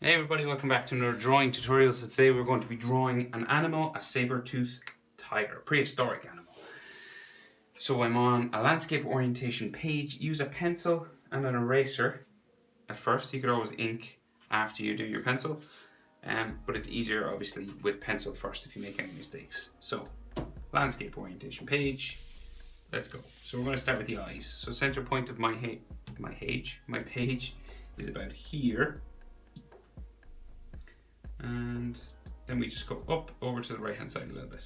Hey everybody, welcome back to another drawing tutorial. So today we're going to be drawing an animal, a saber-tooth tiger, a prehistoric animal. So I'm on a landscape orientation page. Use a pencil and an eraser at first. You could always ink after you do your pencil, but it's easier obviously with pencil first if you make any mistakes. So landscape orientation page, let's go. So we're going to start with the eyes. So center point of my page is about here. And then we just go up over to the right hand side a little bit.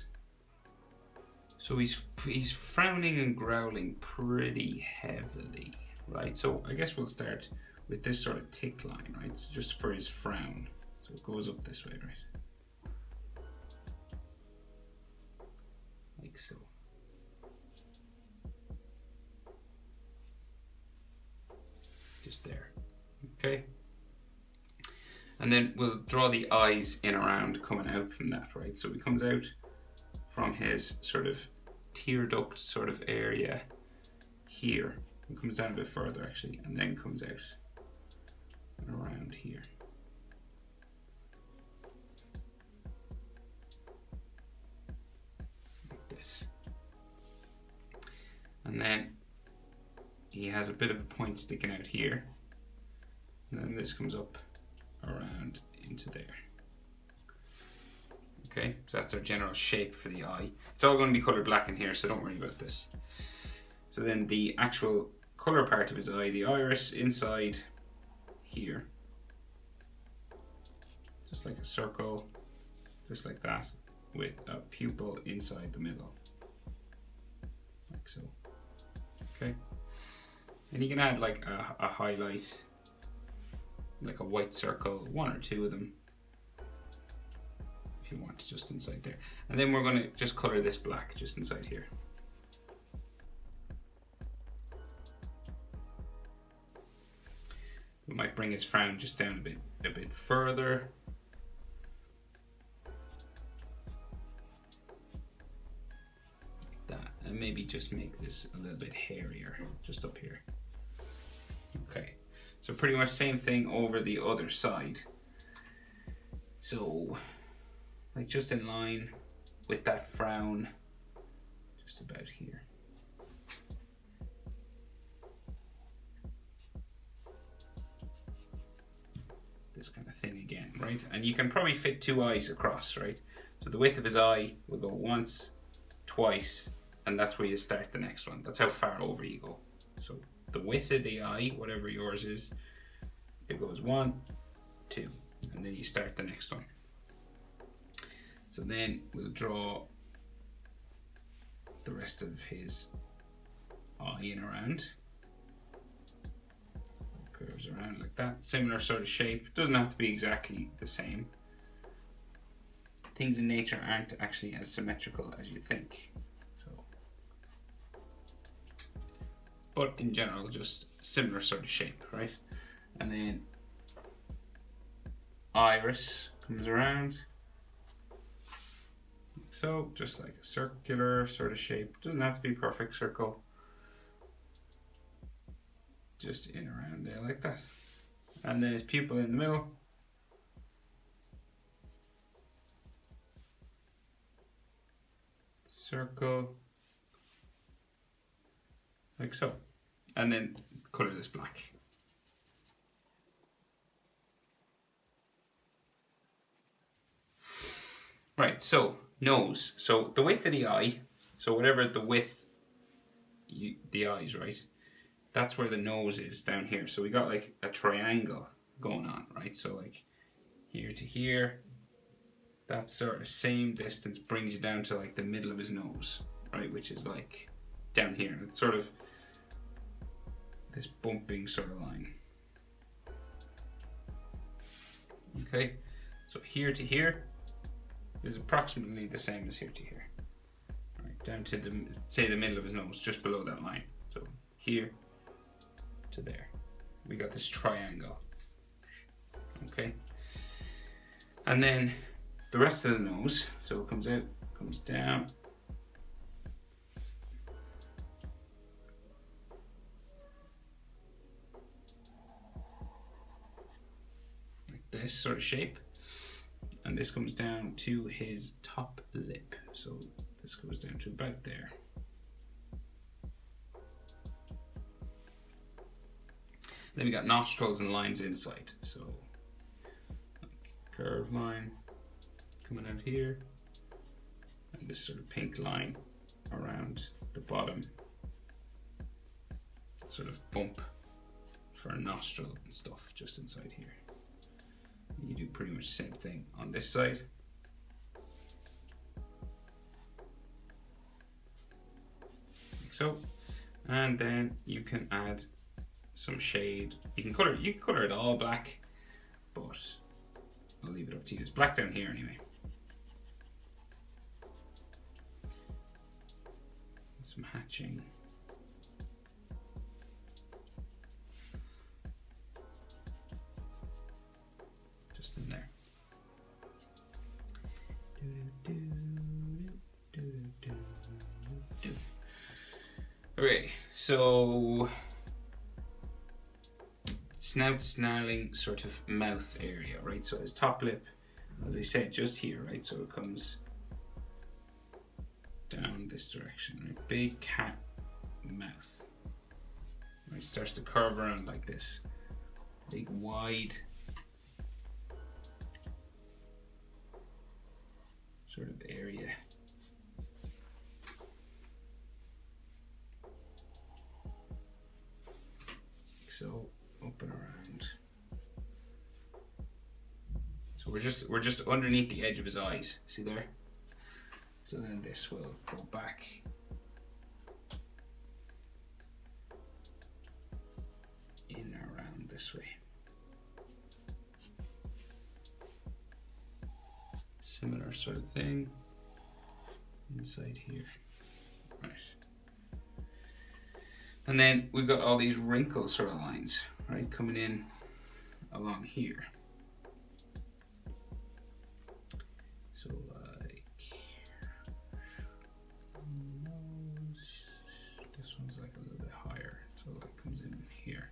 So he's frowning and growling pretty heavily, right? So I guess we'll start with this sort of tick line, right? So just for his frown. So it goes up this way, right? Like so. Just there, okay? And then we'll draw the eyes in around coming out from that, right? So he comes out from his sort of tear duct sort of area here. It comes down a bit further actually, and then comes out around here. Like this. And then he has a bit of a point sticking out here. And then this comes up around into there. Okay, so that's our general shape for the eye. It's all going to be colored black in here, so don't worry about this. So then the actual color part of his eye, the iris inside here, just like a circle, just like that, with a pupil inside the middle, like so. Okay, and you can add like a highlight, like a white circle, one or two of them, if you want, just inside there. And then we're going to just color this black just inside here. We might bring his frown just down a bit further. Like that, and maybe just make this a little bit hairier, just up here. Okay. So pretty much same thing over the other side. So like just in line with that frown, just about here. This kind of thing again, right? And you can probably fit two eyes across, right? So the width of his eye will go once, twice, and that's where you start the next one. That's how far over you go. So the width of the eye, whatever yours is, it goes 1, 2, and then you start the next one. So then we'll draw the rest of his eye in around. Curves around like that. Similar sort of shape. Doesn't have to be exactly the same. Things in nature aren't actually as symmetrical as you think. But in general, just similar sort of shape, right? And then iris comes around, like so, just like a circular sort of shape. Doesn't have to be perfect circle. Just in around there like that. And then his pupil in the middle. Circle. Like so. And then color this black. Right, so nose. So the width of the eye, so whatever the width, the eyes, right? That's where the nose is down here. So we got like a triangle going on, right? So like here to here, that sort of same distance brings you down to like the middle of his nose, right? Which is like down here. It's sort of this bumping sort of line. Okay, so here to here is approximately the same as here to here. Right, down to the middle of his nose, just below that line. So here to there. We got this triangle. Okay. And then the rest of the nose, so it comes out, comes down. Like this sort of shape. And this comes down to his top lip. So this goes down to about there. Then we got nostrils and lines inside. So curved line coming out here. And this sort of pink line around the bottom. Sort of bump for a nostril and stuff just inside here. You do pretty much the same thing on this side. Like so. And then you can add some shade. You can color it all black, but I'll leave it up to you. It's black down here anyway. Some hatching. Just in there. Okay, so snout, snarling, sort of mouth area, right? So his top lip, as I said, just here, right? So it comes down this direction, right? Big cat mouth. Right, starts to curve around like this. Big wide sort of area. So up and around. So we're just underneath the edge of his eyes. See there? So then this will go back in around this way. Similar sort of thing inside here. Right. And then we've got all these wrinkle sort of lines, right, coming in along here. So like this one's like a little bit higher, so that comes in here.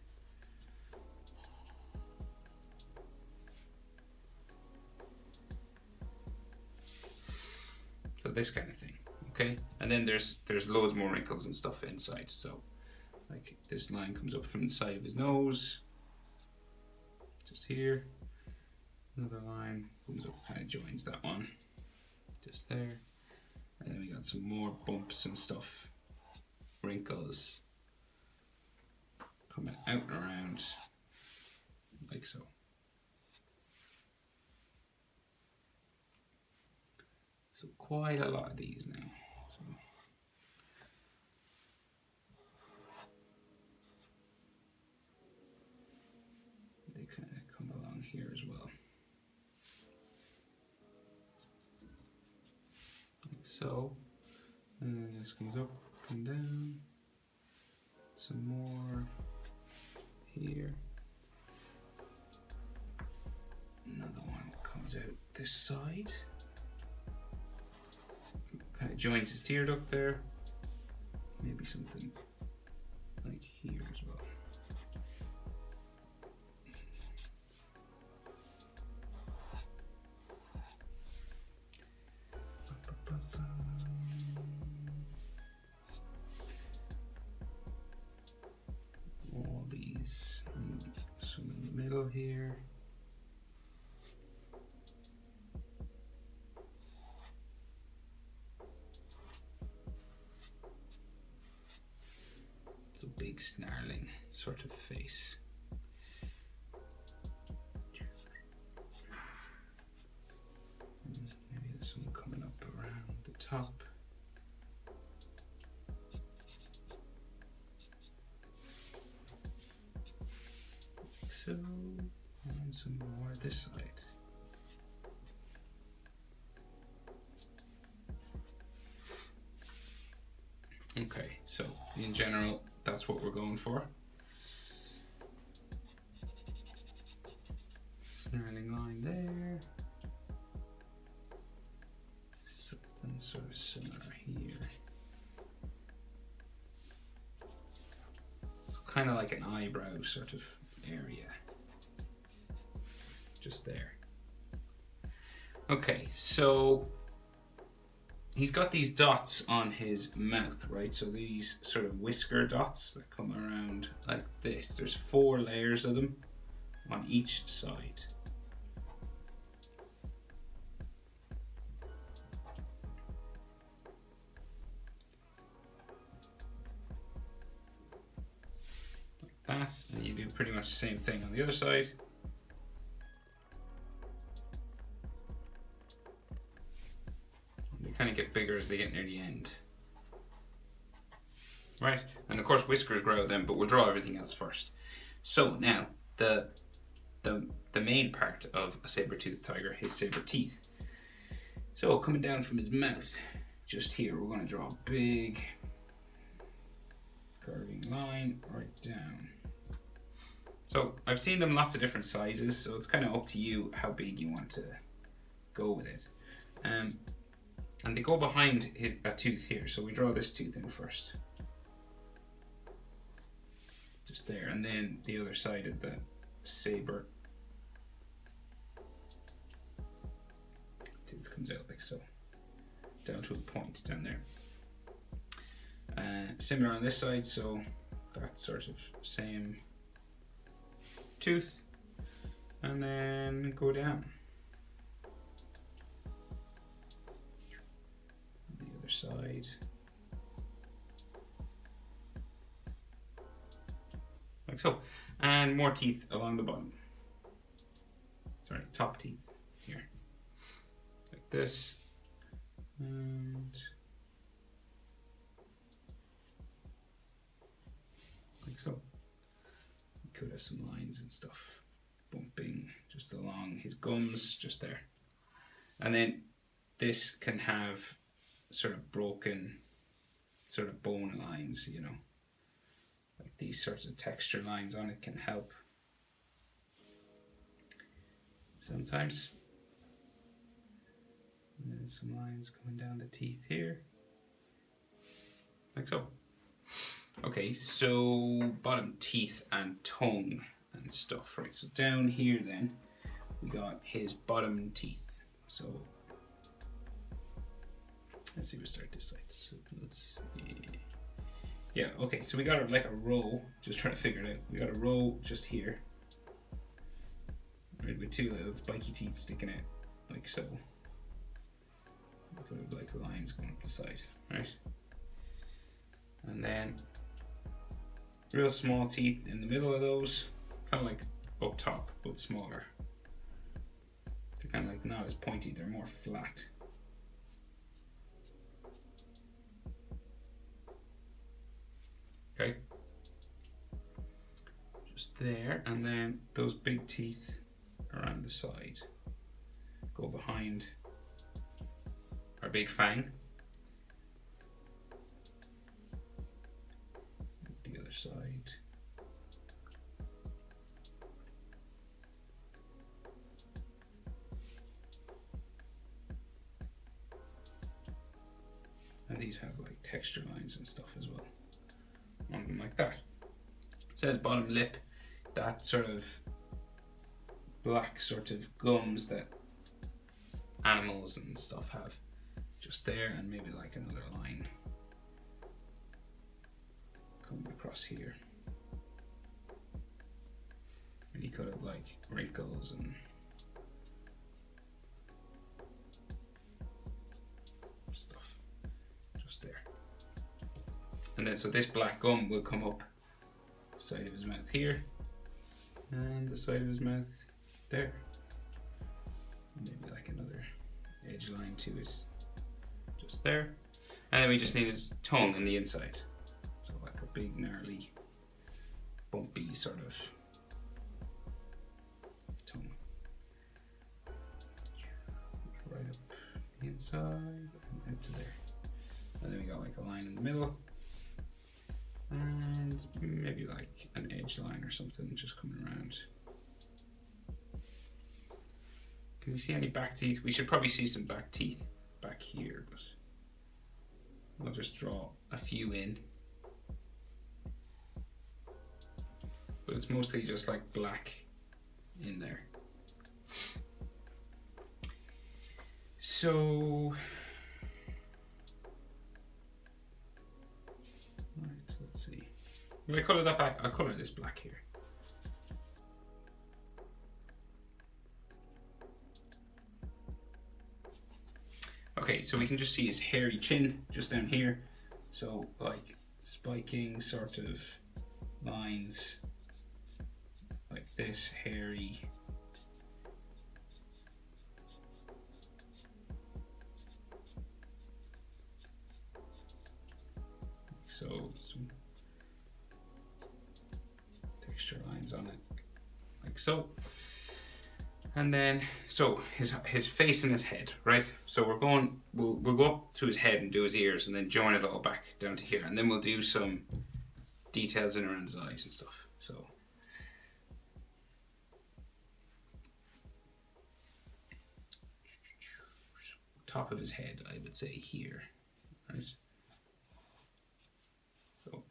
So this kind of thing, okay? And then there's loads more wrinkles and stuff inside. So like this line comes up from the side of his nose, just here. Another line comes up, kind of joins that one, just there. And then we got some more bumps and stuff, wrinkles coming out and around, like so. So quite a lot of these now. So they kind of come along here as well. Like so. And then this comes up and down. Some more here. Another one comes out this side. Kind of joins his tear duct there. Maybe something like here as well. All these, some in the middle here. Big snarling sort of face. Maybe there's some coming up around the top. Like so, and some more this side. Okay, so in general, that's what we're going for. Snarling line there. Something sort of similar here. So kind of like an eyebrow sort of area. just there. Okay, so he's got these dots on his mouth, right? So these sort of whisker dots that come around like this. There's 4 layers of them on each side. Like that, and you do pretty much the same thing on the other side. They kind of get bigger as they get near the end. Right, and of course whiskers grow out then, but we'll draw everything else first. So now, the main part of a saber-toothed tiger, his saber teeth. So coming down from his mouth, just here, we're going to draw a big curving line right down. So I've seen them lots of different sizes, so it's kind of up to you how big you want to go with it. And they go behind a tooth here, so we draw this tooth in first. Just there, and then the other side of the saber tooth comes out like so, down to a point down there. Similar on this side, so that sort of same tooth, and then go down. The other side. Like so, and more teeth along the bottom. Sorry, top teeth here, like this, and like so. We could have some lines and stuff bumping just along his gums, just there, and then this can have sort of broken, sort of bone lines, you know. Like these sorts of texture lines on it can help sometimes. And then some lines going down the teeth here, like so. Okay, so bottom teeth and tongue and stuff, right? So down here then, we got his bottom teeth. So let's see, we'll start this side. So let's see. Yeah, okay, so we got like a row, just trying to figure it out. We got a row just here, right, with 2 little spiky teeth sticking out, like so. Could have like lines going up the side, right? And then real small teeth in the middle of those, kind of like up top, but smaller. They're kind of like not as pointy, they're more flat. Okay, just there, and then those big teeth around the side go behind our big fang. The other side. And these have like texture lines and stuff as well on them, like that. It says bottom lip, that sort of black sort of gums that animals and stuff have, just there, and maybe like another line coming across here. And you could have like wrinkles and stuff just there. And then so this black gum will come up side of his mouth here, and the side of his mouth there. Maybe like another edge line to it, just there. And then we just need his tongue on the inside. So like a big gnarly, bumpy sort of tongue. Right up the inside and out to there. And then we got like a line in the middle. And maybe like an edge line or something just coming around. Can we see any back teeth? We should probably see some back teeth back here, but we'll just draw a few in. But it's mostly just like black in there. So, right, let's see. Will I colour that back? I'll colour this black here. Okay, so we can just see his hairy chin just down here. So like spiking sort of lines like this, hairy. So some texture lines on it, like so. And then, so his face and his head, right? So we'll go up to his head and do his ears and then join it all back down to here. And then we'll do some details in around his eyes and stuff, so. Top of his head, I would say here, right? So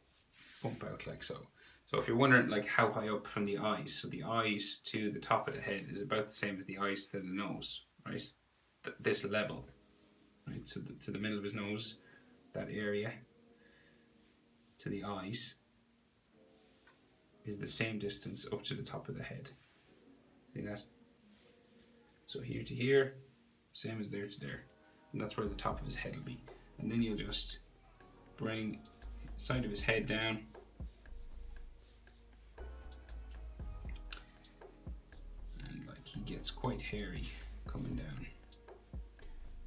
bump out like so. So if you're wondering like how high up from the eyes, so the eyes to the top of the head is about the same as the eyes to the nose, right? This level, right? So to the middle of his nose, that area, to the eyes, is the same distance up to the top of the head. See that? So here to here, same as there to there. And that's where the top of his head will be. And then you'll just bring the side of his head down. He gets quite hairy coming down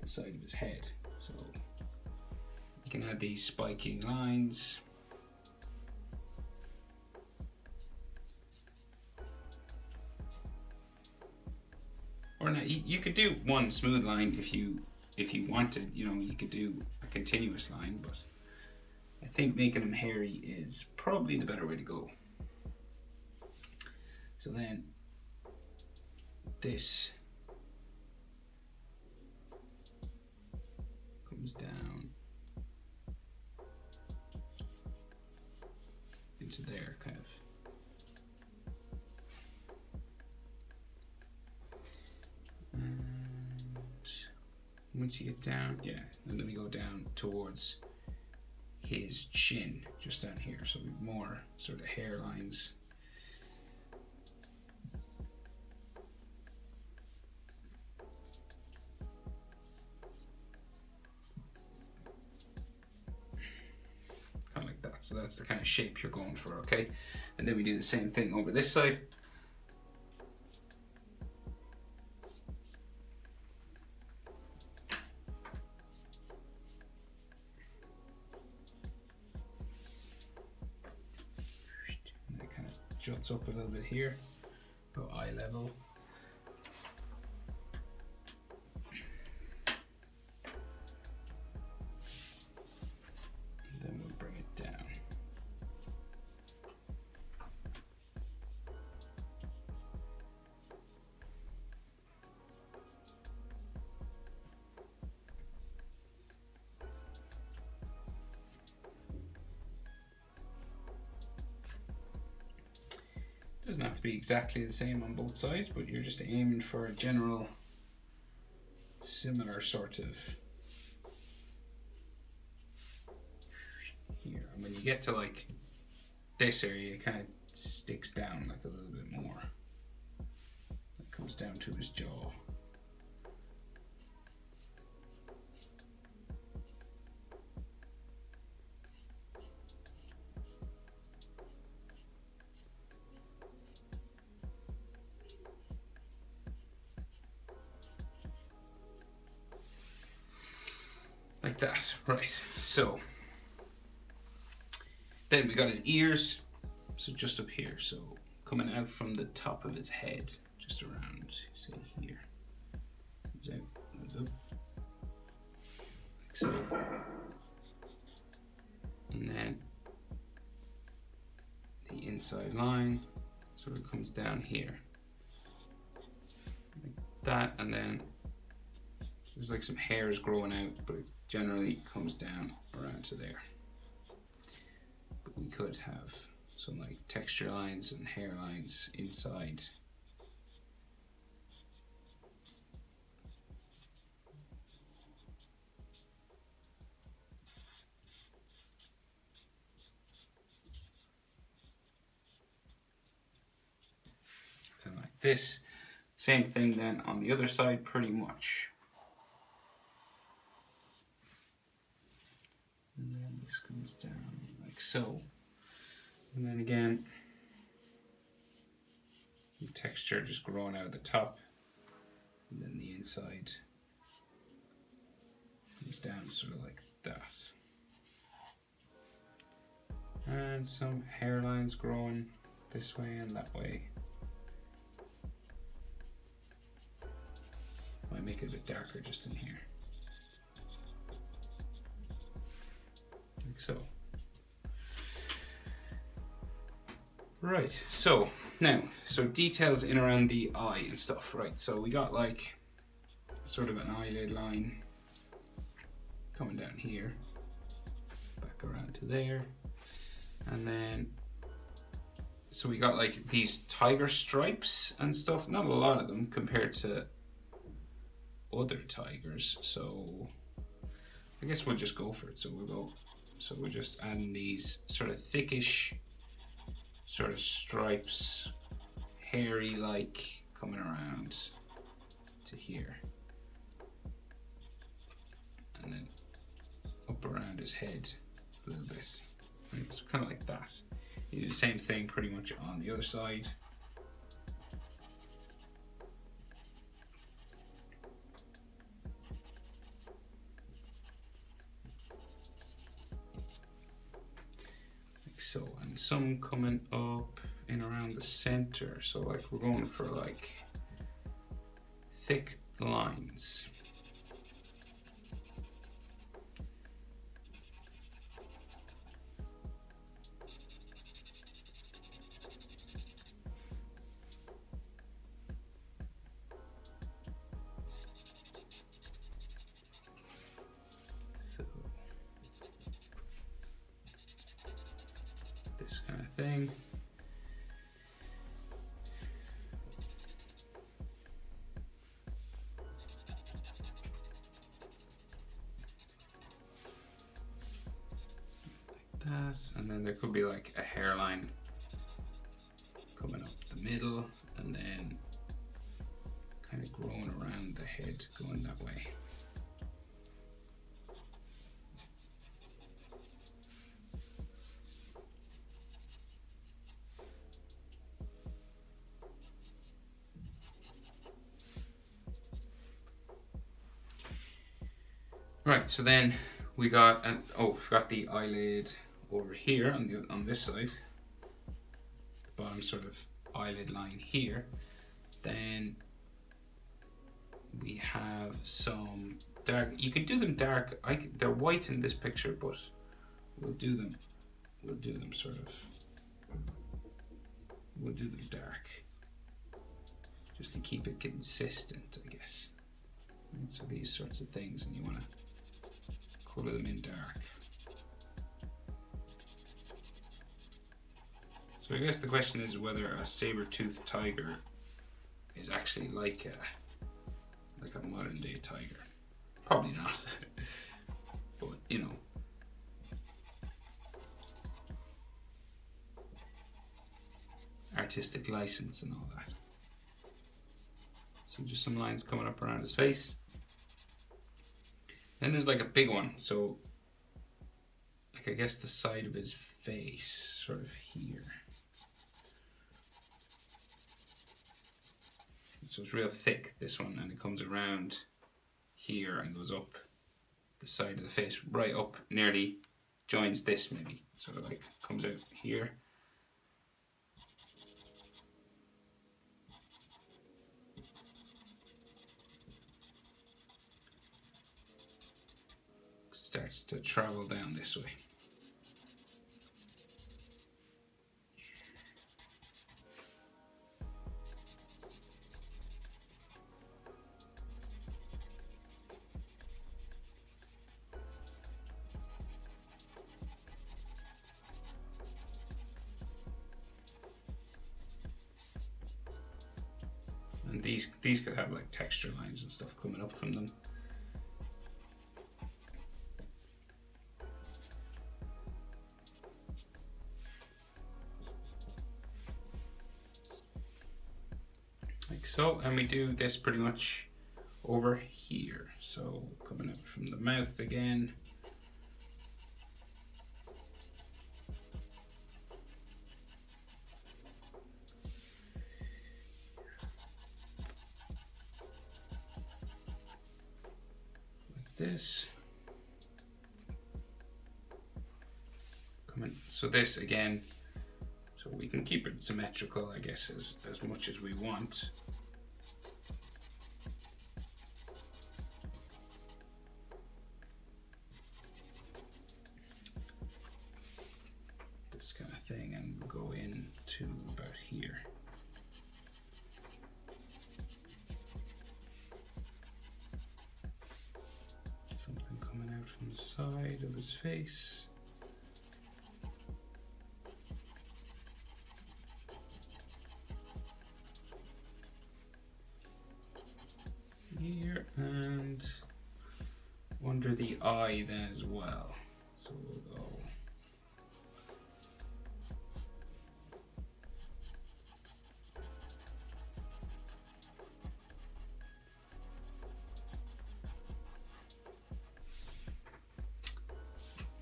the side of his head. So you can add these spiking lines. Or now you could do one smooth line if you wanted, you know, you could do a continuous line, but I think making him hairy is probably the better way to go. So then this comes down into there, kind of. And once you get down, yeah, and then we go down towards his chin, just down here, so we have more sort of hairlines. So that's the kind of shape you're going for, okay? And then we do the same thing over this side. And it kind of juts up a little bit here, about eye level. Doesn't have to be exactly the same on both sides, but you're just aiming for a general similar sort of here. And when you get to like this area, it kind of sticks down like a little bit more. It comes down to his jaw. Like that, right? So then we got his ears, so just up here, so coming out from the top of his head, just around, say here, comes out, goes up, like so, and then the inside line sort of comes down here, like that, and then there's like some hairs growing out, but it generally comes down around to there. But we could have some like texture lines and hair lines inside this. Same thing then on the other side, pretty much. And then this comes down like so. And then again, the texture just growing out of the top. And then the inside comes down sort of like that. And some hairlines growing this way and that way. Might make it a bit darker just in here. Like so. Right, so now, so details in around the eye and stuff, right? So we got like sort of an eyelid line coming down here, back around to there. And then, so we got like these tiger stripes and stuff, not a lot of them compared to other tigers. So I guess we'll just go for it. So we're just adding these sort of thickish sort of stripes, hairy like, coming around to here. And then up around his head a little bit. And it's kind of like that. You do the same thing pretty much on the other side. Like so, and some coming up in around the center. So like we're going for like thick lines. This kind of thing. Like that, and then there could be like a hairline coming up the middle and then kind of growing around the head going that way. Right, so then we got we've got the eyelid over here on this side, the bottom sort of eyelid line here. Then we have some dark. You can do them dark. They're white in this picture, but we'll do them sort of. We'll do them dark, just to keep it consistent, I guess. And so these sorts of things, and you want to color them in dark. So I guess the question is whether a saber-toothed tiger is actually like a modern day tiger. Probably not. But you know. Artistic license and all that. So just some lines coming up around his face. Then there's like a big one, so like I guess the side of his face, sort of here. So it's real thick, this one, and it comes around here and goes up the side of the face, right up, nearly joins this maybe. Sort of like comes out here. Starts to travel down this way. And these could have like texture lines and stuff coming up from them. so, and we do this pretty much over here. So coming out from the mouth again. Like this. So this again, so we can keep it symmetrical, I guess, as much as we want. This kind of thing, and we'll go in to about here. Something coming out from the side of his face. Here, and under the eye then as well. So we'll go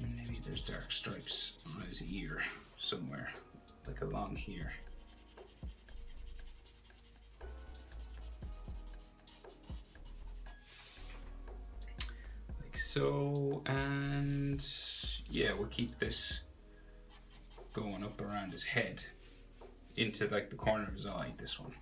maybe there's dark stripes on his ear somewhere, like along here. So, and yeah, we'll keep this going up around his head into like the corner of his eye, this one.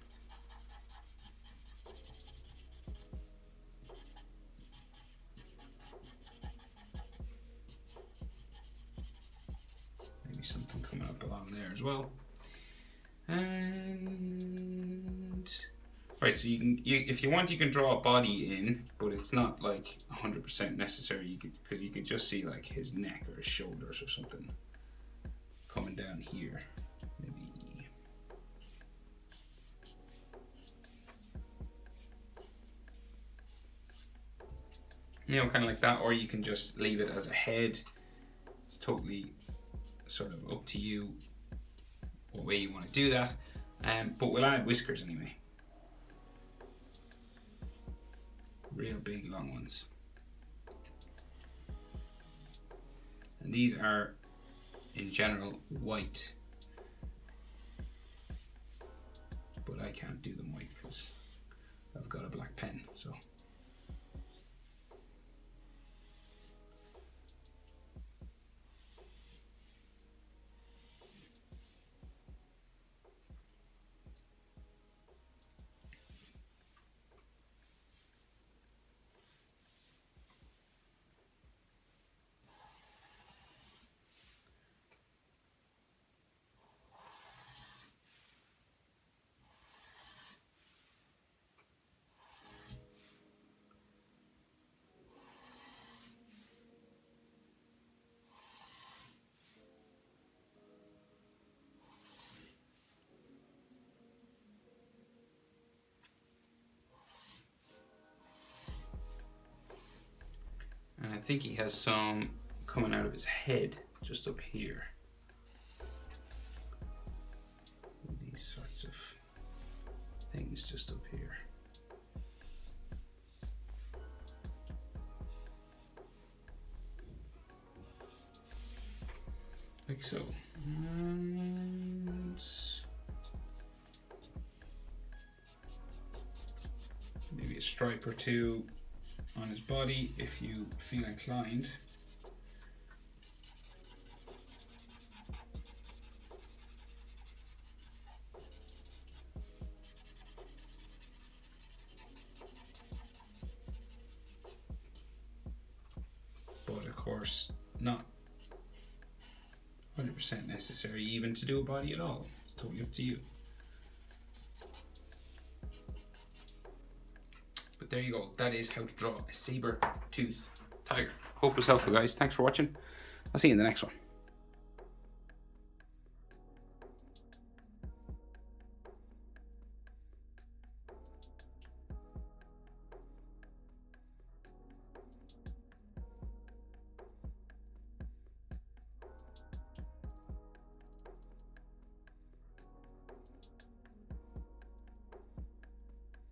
Maybe something coming up along there as well. And right, so you can, if you want, you can draw a body in, but it's not like 100% necessary. Because you can just see like his neck or his shoulders or something coming down here. Maybe. You know, kind of like that, or you can just leave it as a head. It's totally sort of up to you what way you want to do that. But we'll add whiskers anyway. Real big long ones. And these are in general white, but I can't do them white because I've got a black pen, so. And I think he has some coming out of his head, just up here. These sorts of things just up here. Like so. And maybe a stripe or two on his body if you feel inclined. But of course, not 100% necessary even to do a body at all. It's totally up to you. But there you go. That is how to draw a saber-tooth tiger. Hope it was helpful, guys. Thanks for watching. I'll see you in the next one.